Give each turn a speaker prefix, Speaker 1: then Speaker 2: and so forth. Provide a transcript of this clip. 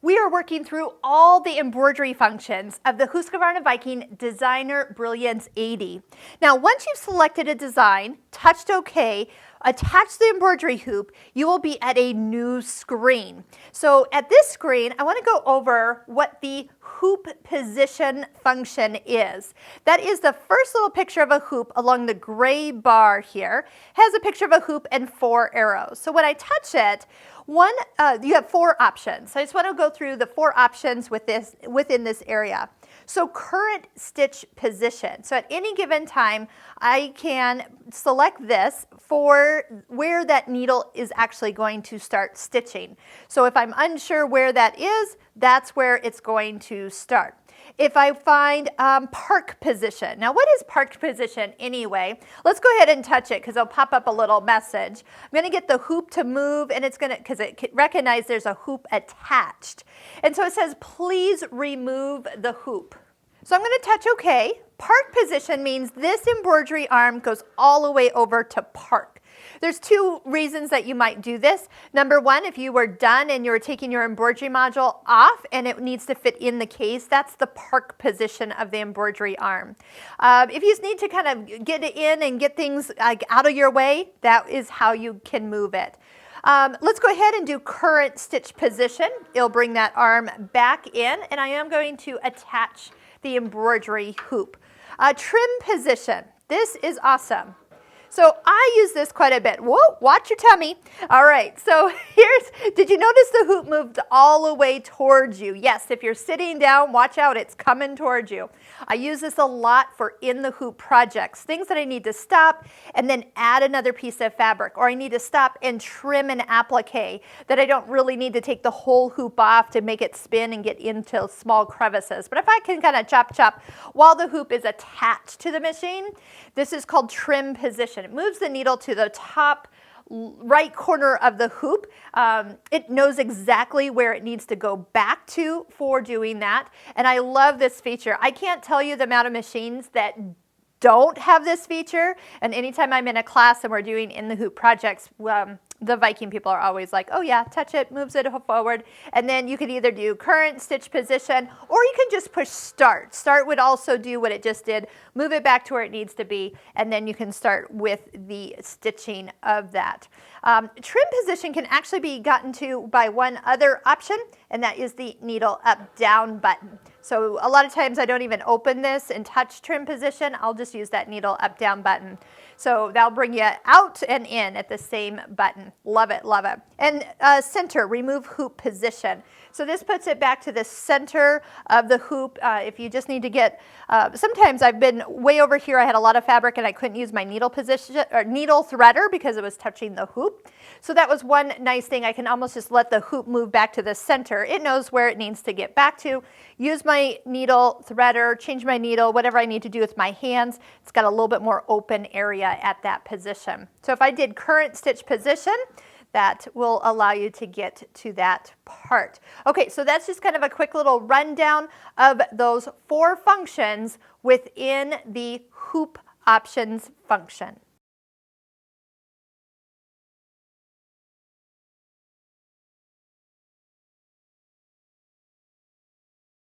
Speaker 1: We are working through all the embroidery functions of the Husqvarna Viking Designer Brilliance 80. Now, once you've selected a design, touched OK, attached the embroidery hoop, you will be at a new screen. So at this screen, I want to go over what the hoop position function is. That is the first little picture of a hoop along the gray bar here. It has a picture of a hoop and 4 arrows. So when I touch it, you have 4 options. So I just want to go through the 4 options within this area. So current stitch position. So at any given time, I can select this for where that needle is actually going to start stitching. So if I'm unsure where that is, that's where it's going to start. If I find park position. Now, what is park position anyway? Let's go ahead and touch it because it'll pop up a little message. I'm going to get the hoop to move, and it's going to, because it recognizes there's a hoop attached. And so it says, please remove the hoop. So I'm going to touch OK. Park position means this embroidery arm goes all the way over to park. There's 2 reasons that you might do this. Number 1, if you were done and you were taking your embroidery module off and it needs to fit in the case, that's the park position of the embroidery arm. If you just need to kind of get it in and get things out of your way, that is how you can move it. Let's go ahead and do current stitch position. It'll bring that arm back in, and I am going to attach the embroidery hoop. Trim position. This is awesome. So I use this quite a bit. Whoa, watch your tummy. All right, so did you notice the hoop moved all the way towards you? Yes, if you're sitting down, watch out, it's coming towards you. I use this a lot for in the hoop projects, things that I need to stop and then add another piece of fabric, or I need to stop and trim an applique that I don't really need to take the whole hoop off to make it spin and get into small crevices. But if I can kind of chop while the hoop is attached to the machine, this is called trim position. It moves the needle to the top right corner of the hoop. It knows exactly where it needs to go back to for doing that. And I love this feature. I can't tell you the amount of machines that don't have this feature. And anytime I'm in a class and we're doing in the hoop projects, the Viking people are always like, oh yeah, touch it, moves it forward. And then you could either do current stitch position, or you can just push start. Start would also do what it just did, move it back to where it needs to be, and then you can start with the stitching of that. Trim position can actually be gotten to by one other option, and that is the needle up down button. So a lot of times I don't even open this and touch trim position. I'll just use that needle up down button. So that'll bring you out and in at the same button. Love it, love it. And center, remove hoop position. So this puts it back to the center of the hoop. If you just need to get, sometimes I've been way over here, I had a lot of fabric and I couldn't use my needle position or needle threader because it was touching the hoop. So that was one nice thing. I can almost just let the hoop move back to the center. It knows where it needs to get back to. Use my needle threader, change my needle, whatever I need to do with my hands. It's got a little bit more open area at that position. So if I did current stitch position, that will allow you to get to that part. Okay, so that's just kind of a quick little rundown of those 4 functions within the hoop options function.